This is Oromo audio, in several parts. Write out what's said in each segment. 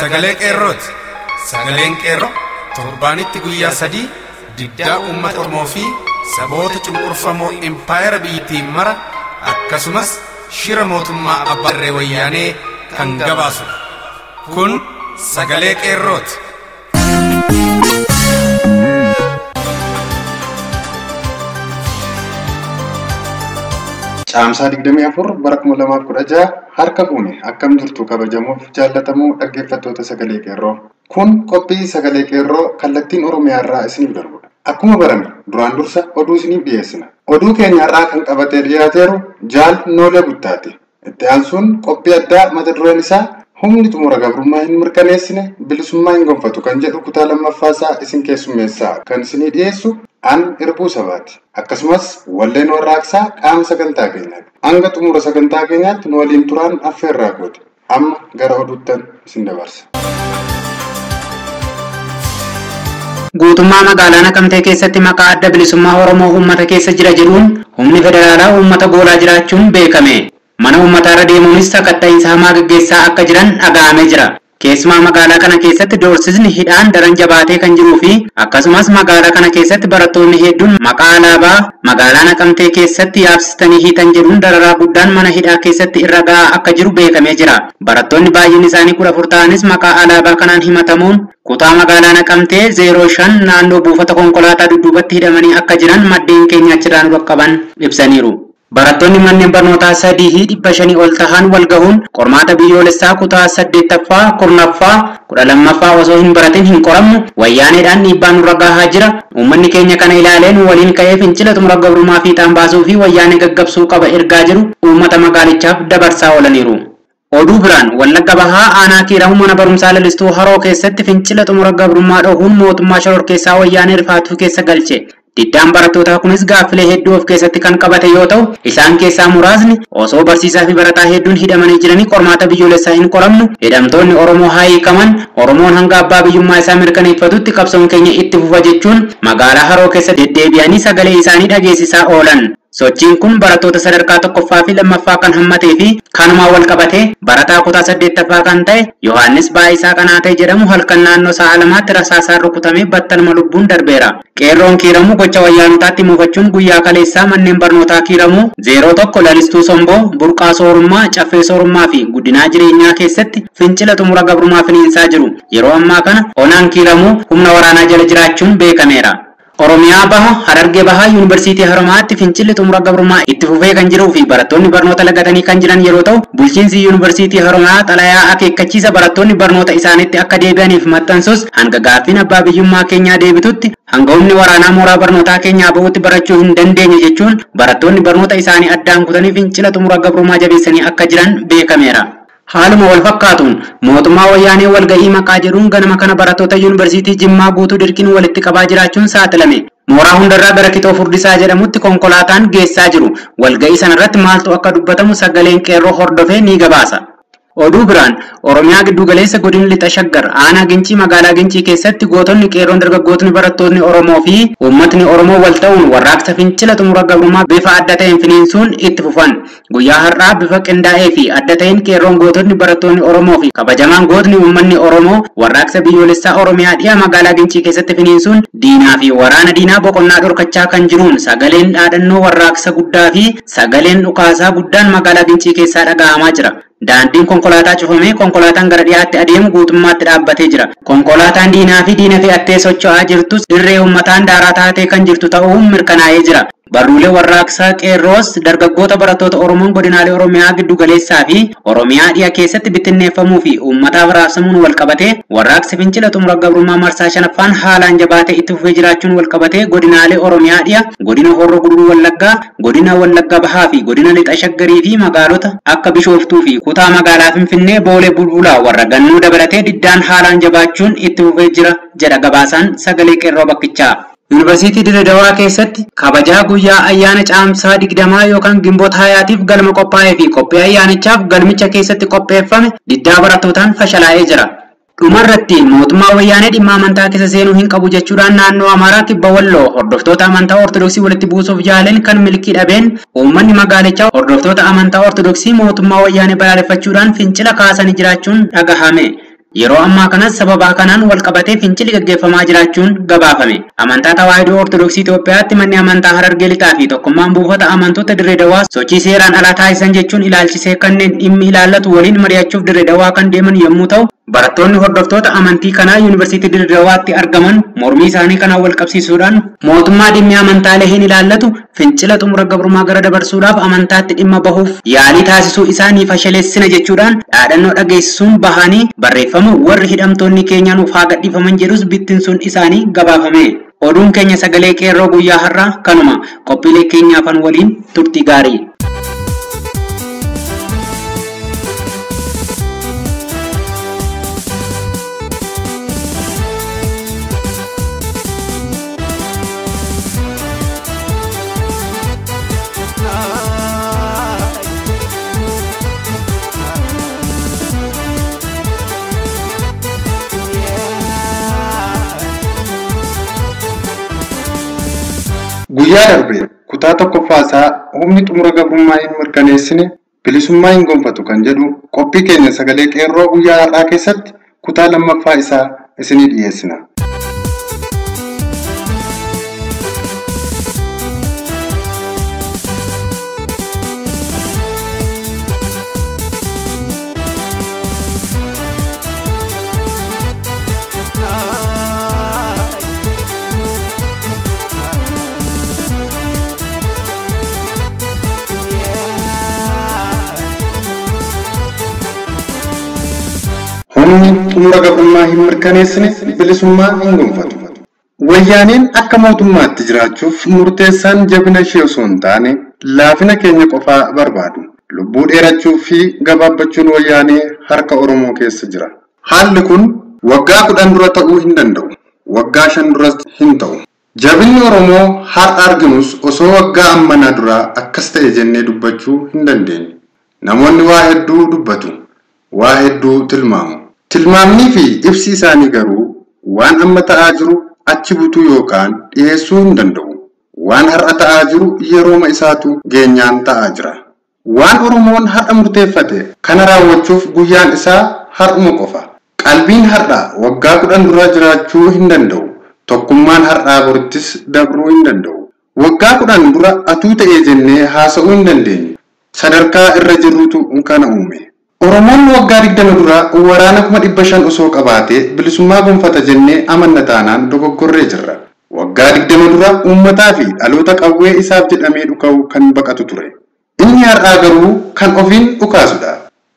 sagalee qeerrooti. Sagaleen qeerroo torbaanitti guyyaa 3 diddaa uummata Oromoo fi saboota cunqurfamoo impaayera biyyattiin mara akkasumas shira mootummaa abbaa irree wayyaanee kan gabaasu. Kun sagalee qeerrooti. Caamsaa 24 bara 2016 harka fuune akkam jirtu kabajamuuf jaallatamu dhaggeeffattoota sagalee qeerroo. Kun qophii sagalee qeerroo kallattiin Oromiyaa irraa isiniif darbudha. Akkuma barame duraan dursa oduu isiniif dhiyeessina. Oduu keenya irraa kan qabatee dhiyaateeru Jaal Noolee Guttaati. Itti aansuun qophii addaa mata dureen isaa humni xumura gabrummaa hin mirkaneessine bilisummaa hin gonfatu kan jedhu kutaa lammaffaasaa isin keessummeessaa kan isinii dhiyeessu an Irbuu Sabaati. Akkasumas walleen warraaqsaa qaama sagantaa keenyaati. Hanga xumura sagantaa keenyaatti nu waliin turaan affeerraa gooti. Amma gara oduuttan isin dabarsa. Guutummaa magaalaa Naqamtee keessatti maqaa adda bilisummaa Oromoo uummata keessa jira jedhuun humni federaalaa uummata goolaa jiraachuun beekame. Mana uummataa irra deemuunis sakatta'iinsa hamaa gaggeessaa akka jiran dhaga'amee jira. Keessumaa magaalaa kana keessatti doorsisni hidhaan daran jabaatee kan jiruu fi akkasumas magaalaa kana keessatti barattoonni hedduun maqaa alaabaa magaalaa Naqamtee keessatti yaabsitanii hiitan jedhuun dararaa guddaan mana hidhaa keessatti irra gahaa akka jiru beekamee jira. Barattoonni baay'inni isaanii 14 ta'anis maqaa alaabaa kanaan himatamuun kutaa magaalaa Naqamtee 05 naannoo buufata konkolaataa dudduubatti hidhamanii akka jiran maddeen keenya achirraan qaban ibsaniiru. Barattoonni manneen barnootaa 3,500 ol tahan wal gahuun qormaata biyyoolessaa kutaa 8ffaa, 10ffaa, 12ffaa osoo hin baratin hin qoramnu wayyaaneedhaan dhiibbaa nurra gahaa jira. Uummanni keenya kana ilaaleen waliin ka'ee fincila xumura gabrummaa fiixaan baasuu fi wayyaanee gaggabsuu qaba ergaa jiru uummata magaalichaaf dabarsaa oolaniiru. Oduu biraan Wallagga Bahaa aanaa Kiiramu mana barumsaa lalistuu Haroo keessatti fincila xumura gabrummaa dhohuun mootummaa shororkeessaa wayyaanee rifaatuu keessa galche. Diddaan barattootaa kunis gaaffilee hedduu of keessatti kan qabate yoo ta'u, isaan keessaa muraasni osoo barsiisaa fi barataa hedduun hidhamanii jiranii qormaata biyyoolessaa hin qoramnu, hidhamtoonni Oromoo haa hiikaman, Oromoon hanga abbaa biyyummaa isaa mirkaneeffatutti qabsoon keenya itti fufa jechuun magaalaa Haroo keessa deddeebi'anii sagalee isaanii dhageessisaa oolan. Sochiin kun barattoota sadarkaa 1ffaa fi 2ffaa kan hammatee fi kanumaa wal qabatee barataa kutaa 8ffaa kan ta'e Yohaannis Baayisaa Qanaatee jedhamu halkan naannoo sa'a 2tti rasaasaan rukutamee battaluma lubbuun darbeera. Qeerroon Kiiramuu gocha wayyaanotaatti muufachuun guyyaa kaleessaa manneen barnootaa Kiiramuu 01 lalistuu Somboo, burqaa soorummaa, caffee soorummaa fi guddinaa jireenyaa keessatti fincila xumura gabrummaa finiinsaa jiru. Yeroo ammaa kana onaan Kiiramuu humna waraanaa jala jiraachuun beekameera. Oromiyaa Baha Harargee Bahaa Yuunivarsiitii Haromaatti fincilli xumura gabrummaa itti fufee kan jiruu fi barattoonni barnoota lagatanii kan jiran yeroo ta'u, bulchiinsi Yuunivarsiitii Haromaa xalayaa akeekkachiisa barattoonni barnoota isaaniitti akka deebi'aniif maxxansus hanga gaaffiin abbaa biyyummaa keenyaa deebitutti hanga humni waraanaa mooraa barnootaa keenyaa bahutti barachuu hin dandeenye jechuun barattoonni barnoota isaanii addaan kutanii fincila xumura gabrummaa jabeessanii akka jiran beekameera. Haaluma wal fakkaatuun mootummaa wayyaanee walga'ii maqaa jedhuun ganama kana barattoota yuunivarsiitii Jimmaa guutuu dirqiin walitti qabaa jiraachuun saaxilame. Mooraa hundarraa gara Kitoo Furdisaa jedhamutti konkolaataan geessaa jiru. Walga'ii sanarratti maaltu akka dubbatamu sagaleen qeerroo hordofee ni gabaasa. Oduu biraan Oromiyaa giddu galeessa godina lixa shaggar aanaa Gincii magaalaa Gincii keessatti gootonni qeerroon dargaggootni barattoonni Oromoo fi uummatni Oromoo wal ta'uun warraaqsa fincila xumura gabrummaa bifa adda ta'een finiinsuun itti fufan. Guyyaa har'aa bifa qindaa'ee fi adda ta'een qeerroon gootonni barattoonni Oromoo fi kabajamaan gootni uummanni Oromoo warraaqsa biyyoolessaa Oromiyaa dhiyaa magaalaa Gincii keessatti finiinsuun diinaa fi waraana diinaa boqonnaa dhorkachaa kan jiruun sagaleen dhaadannoo warraaqsa guddaa fi sagaleen dhukaasaa guddaan magaalaa Gincii keessaa dhaga'amaa jira. Daandiin konkolaataa cufamee konkolaataan gara dhiyaatti adeemu guutummaatti dhaabbatee jira. Konkolaataan diinaa fi diina fe'attee socho'aa jirtus dirree uummataan daaraa taatee kan jirtu ta'uun mirkanaa'ee jira. Barruulee warraaqsaa qeerroos dargaggoota barattoota Oromoon godinaalee Oromiyaa giddu galeessaa fi Oromiyaa dhiyaa keessatti bittinneeffamuu fi uummataaf raabsamuun wal qabatee warraaqsi fincila xumura gabrummaa marsaa 5ffaan haalaan jabaatee itti fufee jiraachuun wal qabatee godinaalee Oromiyaa dhiyaa, godina Horroo Guduruu Wallaggaa, godina Wallagga Bahaa fi godina Lixa Shaggarii fi magaalota akka Bishooftuu fi kutaa magaalaa Finfinnee Boolee Bulbulaa warra gannuu dabalatee diddaan haalaan jabaachuun itti fufee jira jedha gabaasaan sagalee qeerroo bakkichaa. Yuunivarsiitii Dirredawaa keessatti kabajaa guyyaa ayyaana caamsaa 20 yookaan Gimboota hayaatiif galma qophaa'ee fi qophii ayyaanichaaf galmicha keessatti qopheeffame diddaa barattootaan fashalaa'ee jira. Dhumarratti mootummaa wayyaanee dhimma amantaa keessa seenuu hin qabu jechuudhaan naannoo Amaaraa kibba Walloo hordoftoota amantaa Ortodoksii walitti buusuuf yaalan kan milkii dhabeen uummanni magaalichaa hordoftoota amantaa Ortodoksii mootummaa wayyaanee balaaleffachuudhaan fincila kaasanii jiraachuun dhagahame. Yeroo ammaa kanas sababa kanaan wal qabatee fincilli gaggeeffamaa jiraachuun gabaafame. Amantaa Tawaahidoo Ortodoksii Itoophiyaatti manni amantaa Harargee Lixaa fi tokkummaan buufata amantoota Dirree Dawaa sochii seeraan alaa taasisan jechuun ilaalchisee kanneen dhimmi ilaallatu waliin mari'achuuf Dirree Dawaa kan deeman yommuu ta'u, barattoonni hordoftoota amantii kanaa Yuunivarsiitii Dirree Dawaatti argaman mormii isaanii kanaan wal qabsiisuudhaan mootummaa dhimmi amantaalee hin ilaallatu fincila xumura gabrummaa gara dabarsuudhaaf amantaatti dhimma bahuuf yaalii taasisuu isaanii fashaleessina jechuudhaan dhaadannoo dhageessisuun bahanii barreeffama warri hidhamtoonni keenya nuuf haa gadhiifaman jedhus bittinsuun isaanii gabaafame. Oduun keenya sagalee qeerroo guyyaa har'aa kanuma. Qophiilee keenyaafan waliin turtii gaarii. Guyyaa darbe kutaa tokkoffaasaa humni xumura gabrummaa hin mirkaneessine bilisummaa hin gonfatu kan jedhu qophii keenya sagalee qeerroo guyyaa har'aa keessatti kutaa lammaffaa isaa isinii dhiyeessina. Humni xumura gabrummaa hin mirkaneessine bilisummaa hin gonfatu. Wayyaaneen akka mootummaatti jiraachuuf murteessaan jabina ishee osoo hin taane laafina keenya qofaa barbaadu. Lubbuu dheerachuu fi gabaabbachuun wayyaanee harka Oromoo keessa jira. Haalli kun waggaa 10 dura ta'uu hin danda'u. Waggaa 5 duras hin ta'u. Jabinni Oromoo har'a arginus osoo waggaa ammanaa duraa akkas ta'e jennee dubbachuu hin dandeenye. Namoonni waa hedduu dubbatu. Waa hedduu tilmaamu. Tilmaamnii fi ibsi isaanii garuu waan amma ta'aa jiru achi butuu yookaan dhiyeessuu hin danda'u. Waan har'a ta'aa jiru yerooma isaatu geenyaan ta'aa jira. Waan Oromoon har'a murteeffate kana raawwachuuf guyyaan isaa har'uma qofa. Qalbiin har'a waggaa 10 dura jiraachuu hin danda'u. Tokkummaan har'aa borittis dabruu hin danda'u. Waggaa 10 dura atuu ta'ee jennee haasa'uu hin dandeenye. Sadarkaa irra jirrutu kana uume. Oromoon waggaa 20 dura waraana 500 osoo qabaatee bilisummaa gonfata jennee amanna taanaan dogoggorree jirra. Waggaa 20 dura uummataa fi dhaloota qawwee isaaf jedhamee dhuka'u kan baqatu ture. Inni har'aa garuu kan ofiin dhukaasudha.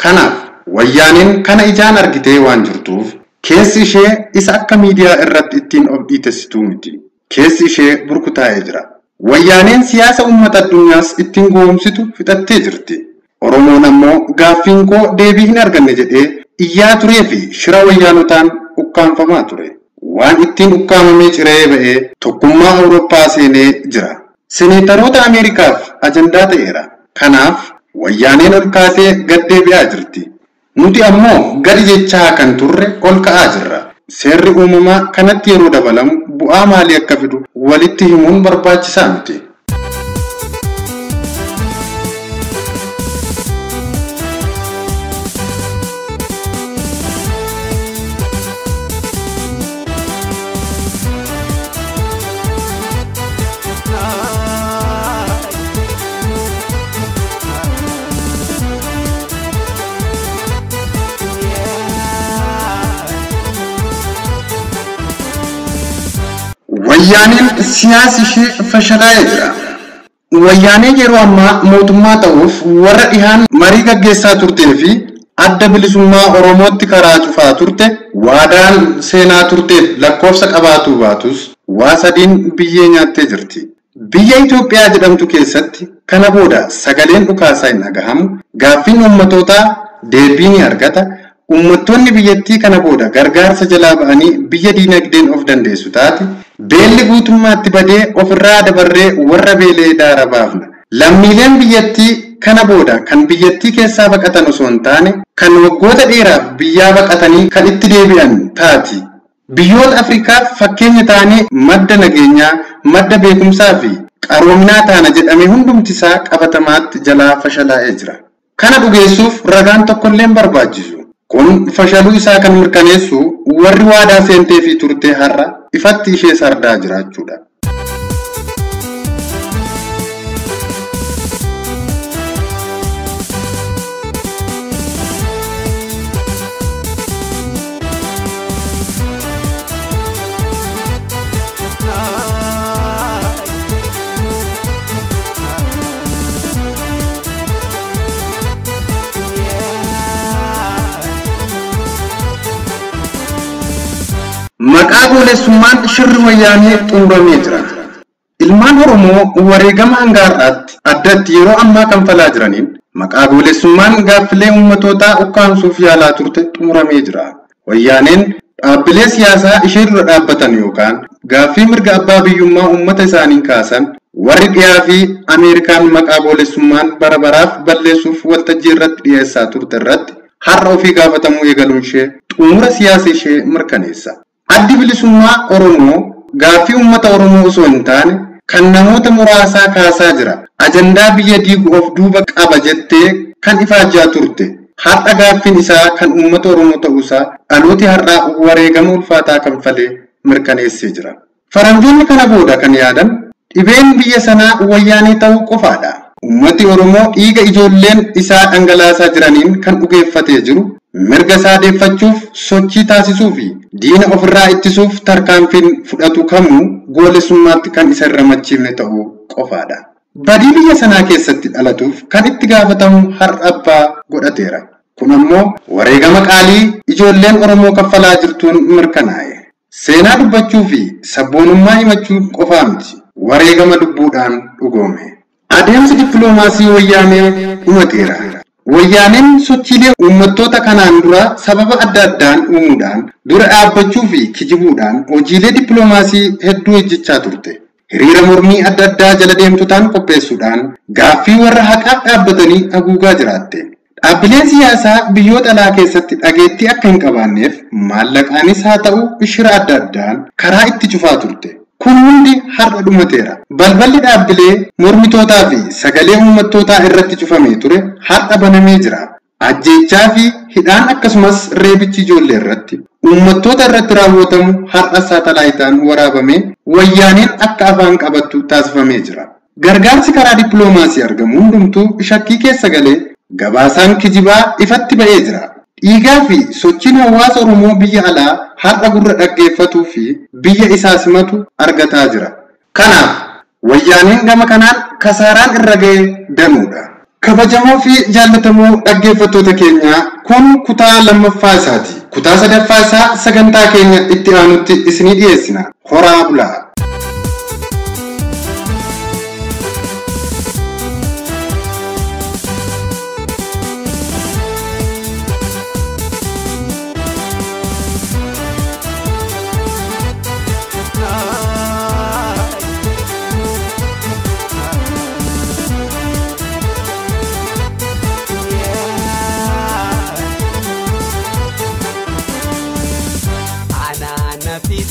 Kanaaf wayyaaneen kana ijaan argitee waan jirtuuf keessi ishee isa akka miidiyaa irratti ittiin of dhiitessituu miti. Keessi ishee burkutaa'ee jira. Wayyaaneen siyaasa uummata addunyaas ittiin goomsitu fixattee jirti. Oromoon ammoo gaaffiin koo deebii hin arganne jedhee iyyaa turee fi shira wayyaanotaan ukkaanfamaa ture. Waan ittiin ukkaamamee ciree ba'ee tokkummaa Awurooppaa seenee jira. Seneetaroota Ameerikaaf ajandaa ta'eera. Kanaaf wayyaaneen ol kaatee gad deebi'aa jirti. Nuti ammoo gadi jechaa kan turre ol ka'aa jirra. Seerri uumamaa kanatti yeroo dabalamu bu'aa maalii akka fidu walitti himuun barbaachisaa miti. Wayyaaneen siyaasa ishee fashalaa'ee jira. Wayyaaneen yeroo ammaa mootummaa ta'uuf warra dhihaan marii gaggeessaa turtee fi adda bilisummaa Oromootti karaa cufaa turte waadaan seenaa turteef lakkoofsa qabaatuu baatus waa sadiin biyyee nyaattee jirti. Biyya Itoophiyaa jedhamtu keessatti kana booda sagaleen dhukaasaa hin dhagahamu, gaaffiin uummatootaa deebii ni argata. Uummattoonni biyyattii kana booda gargaarsa jalaa ba'anii biyya diinagdeen of dandeessu taate beelli guutummaatti badee ofirraa dabarree warra beelee daara baafna. Lammiileen biyyattii kana booda kan biyyattii keessaa baqatan osoo hin taane kan waggoota dheeraaf biyyaa baqatanii kan itti deebi'an taati. Biyyoota Afrikaaf fakkeenya taanee madda nageenyaa, madda beekumsaa fi qaroominaa taana jedhamee hundumtisaa qabatamaatti jalaa fashalaa'ee jira. Kana dhugeessuuf ragaan tokkolleen barbaachisu. Kun fashaluu isaa kan mirkaneessu warri waadaa seentee fi turtee har'a ifatti ishee sardaa jiraachuudha. Maqaa goolessummaan shirri wayyaanee xumuramee jira. Ilmaan Oromoo wareegama hanga har'aatti addatti yeroo ammaa kan falaa jiraniin maqaa goolessummaan gaaffilee uummatootaa ukkaamsuuf yaalaa turte xumuramee jira. Wayyaaneen dhaabbilee siyaasaa ishee dura dhaabbatan yookaan gaaffii mirga abbaa biyyummaa uummata isaanii kaasan warri dhiyaa fi Ameerikaan maqaa goolessummaan bara baraaf balleessuuf waltajjii irratti dhiyeessaa turte irratti har'a ofii gaafatamuu eegaluun ishee xumura siyaasa ishee mirkaneessa. Addi bilisummaa Oromoo gaaffii uummata Oromoo osoo hin taane kan namoota muraasaa kaasaa jira. Ajandaa biyya diigu of duuba qaba jettee kan ifaajjaa turte. Har'a gaaffiin isaa kan uummata Oromoo ta'uusaa dhalooti har'aa wareegama ulfaataa kanfalee mirkaneessee jira. Faranjoonni kana booda kan yaadan dhibeen biyya sanaa wayyaanee ta'uu qofaadha. Uummati Oromoo dhiiga ijoolleen isaa dhangalaasaa jiraniin kan dhugeeffatee jiru. Mirga isaa deeffachuuf sochii taasisuu fi diina ofirraa ittisuuf tarkaanfiin fudhatu kamuu goolessummaatti kan isa irra machiifne ta'uu qofaadha. Badii biyya sanaa keessatti dhalatuuf kan itti gaafatamu har'a abbaa godhateera. Kun ammoo wareegama qaalii ijoolleen Oromoo kaffalaa jirtuun mirkanaa'e. Seenaa dubbachuu fi sabboonummaa himachuu qofaa miti. Wareegama lubbuudhaan dhugoome. Adeemsi dippiloomaasii wayyaanee dhumateera. Wayyaaneen sochiilee uummattoota kanaan dura sababa adda addaan uumuudhaan dura dhaabbachuu fi kijibuudhaan hojiilee dippiloomaasii hedduu hojjechaa turte. Hiriira mormii adda addaa jala deemtotaan qopheessuudhaan gaaffii warra haqaaf dhaabbatanii haguugaa jiraatte. Dhaabbileen siyaasaa biyyoota alaa keessatti dhageettii akka hin qabaanneef maallaqaanis haa ta'u shira adda addaan karaa itti cufaa turte. Kun hundi har'a dhumateera. Balballi dhaabbilee mormitootaa fi sagalee uummattootaa irratti cufamee ture har'a banamee jira. Ajjeechaa fi hidhaan akkasumas reebichi ijoollee irratti uummattoota irratti raawwatamu har'a saatalaayitaan waraabamee wayyaaneen akka afaan qabattu taasifamee jira. Gargaarsi karaa dippiloomaasii argamu hundumtuu shakkii keessa galee gabaasaan kijibaa ifatti ba'ee jira. Dhiigaa fi sochiin hawaasa Oromoo biyya alaa har'a gurra dhaggeeffatuu fi biyya isaa simatu argataa jira. Kanaaf wayyaaneen gama kanaan kasaaraan irra ga'e danuudha. Kabajamoo fi jaallatamoo dhaggeeffattoota keenyaa kun kutaa lammaffaa isaati. Kutaa sadaffaa isaa sagantaa keenya itti aanutti isinii dhiyeessina. Horaa bulaa.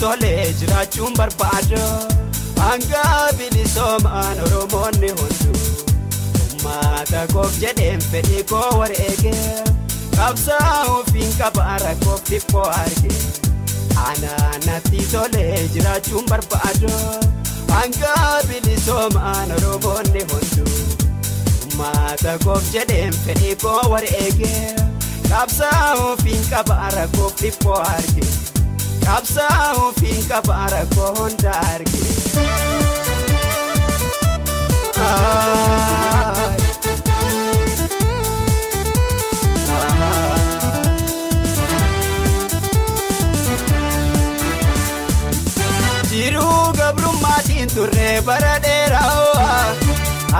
Tole jiraachuun barbaada hanga bilisoomaan Oromoonni hunduu uummata koof jedheen fedhii koo wareege qabsaa'uuf hin qaba rakkoof dhiphoo arge anaanatti tole jiraachuun barbaada hanga bilisoomaan Oromoonni hunduu uummata koof jedheen fedhii koo wareege qabsaa'uuf hin qaba rakkoof dhiphoo arge. Kapsa ufin kabara kondargi Jiru gabru matin turre baradera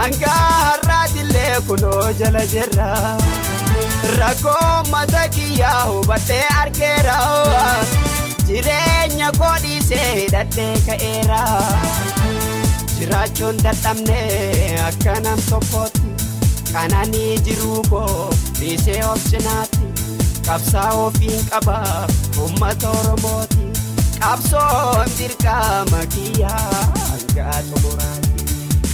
Anga harratille kuno jala jirra Rako matakiya hubate argera Jirenya kodi se dadde kaera Jiraachuun dadhabne akkanam tokkotti kanani jiruuko dhiisee of cinaatti qabsaa'oo ofiin qaba uummata Oromooti qabsoon dirqama kiyyaa hanga xumuraatti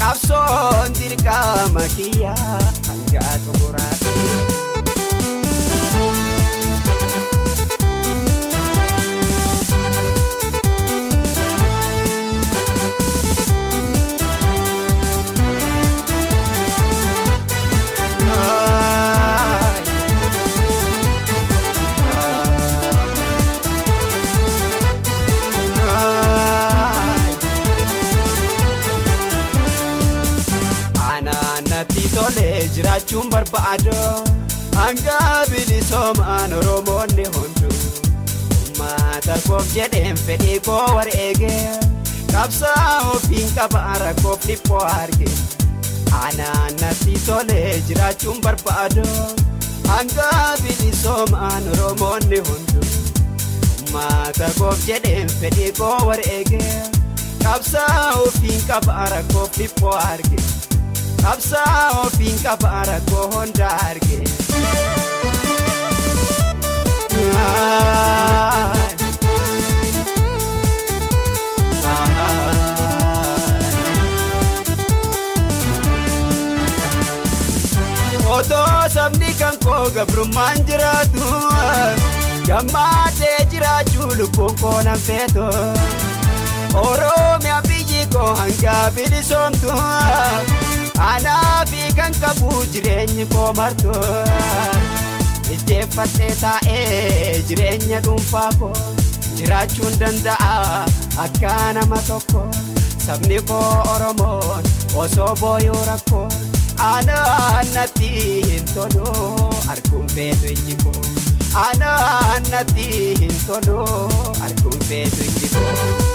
qabsoon dirqama kiyyaa hanga xumuraatti. jiraachuun barbaadu hanga bilisoomaan Oromoonni hundu uummata koof jedheen fedhii koo wareege qabsaa ofiin qaba rakkoof dhiphoo arge anaan natti tole jiraachuun barbaadu hanga bilisoomaan Oromoonni hundu uummata koof jedheen fedhii koo wareege qabsaa ofiin qaba rakkoof dhiphoo arge qabsaa ofiin qaba rakkoo hunda arge otoo sabni kan koo gabrummaan jiraatu gammadee jiraachuu lubbuun koo nan feetu Oromiyaa biyyi koo hanga bilisoomtu anaafi kan qabu jireenyi koo martu isteeffatee taa'ee jireenya dhuunfaa koo jiraachuun danda'a akka nama tokko sabni koo Oromoon osoo booyuu rakkoo natti hin tolu arguun feetu ijji koo natti hin tolu arguun feetu ijji koo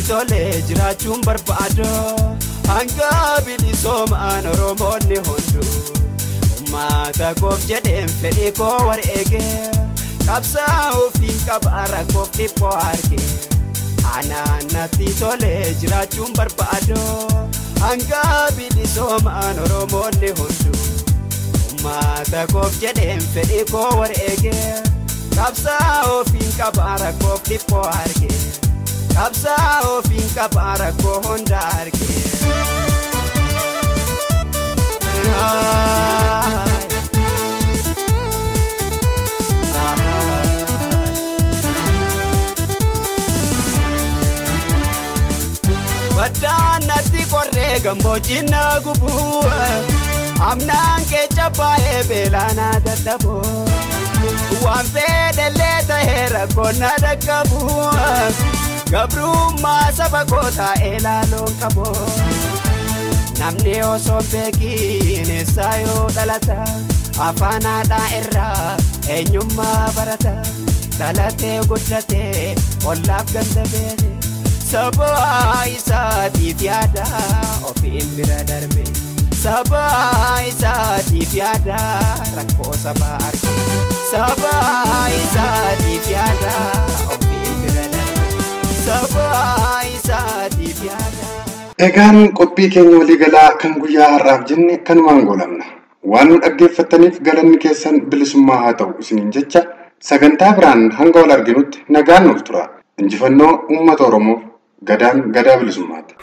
tole jiraachuun barbaadu hanga bilisoomaan Oromoonni hundu uummata koof jedheen fedhii koo wareege qabsaa ofiin qaba rakkoof dhiphoo arge anaan natti tole jiraachuun barbaadu hanga bilisoomaan Oromoonni hundu uummata koof jedheen fedhii koo wareege qabsaa ofiin qaba rakkoof dhiphoo arge qabsaa ofiin qaba rakkoo hunda arge baddaan natti qorree gammoojjiin na gubu amnaan kee cabbaa'ee beelaanaa dadhabu waan fedhellee ta'ee rakkoon na dhaqqabu gabrummaa saba koo taa'ee laaloon qabu namni osoo beekiin eessaa yoo dhalata afaan haadhaa irraa eenyummaa barata dhalatee guddatee ollaaf ganda beeke saba isaatiif yaada ofiin bira darbe saba isaatiif yaada rakkoo saba arge saba isaatiif yaada ofiin bira darbe saba isaatiif yaada. Egaan qophii keenya waliigalaa kan guyyaa har'aaf jenne kanumaan goolabna. Waan nu dhaggeeffattaniif galanni keessan bilisummaa haa ta'u isiniin jecha sagantaa biraan hanga wal arginutti nagaan nuuf tura. Injifannoo uummata Oromoof. Gadaan gadaa bilisummaati.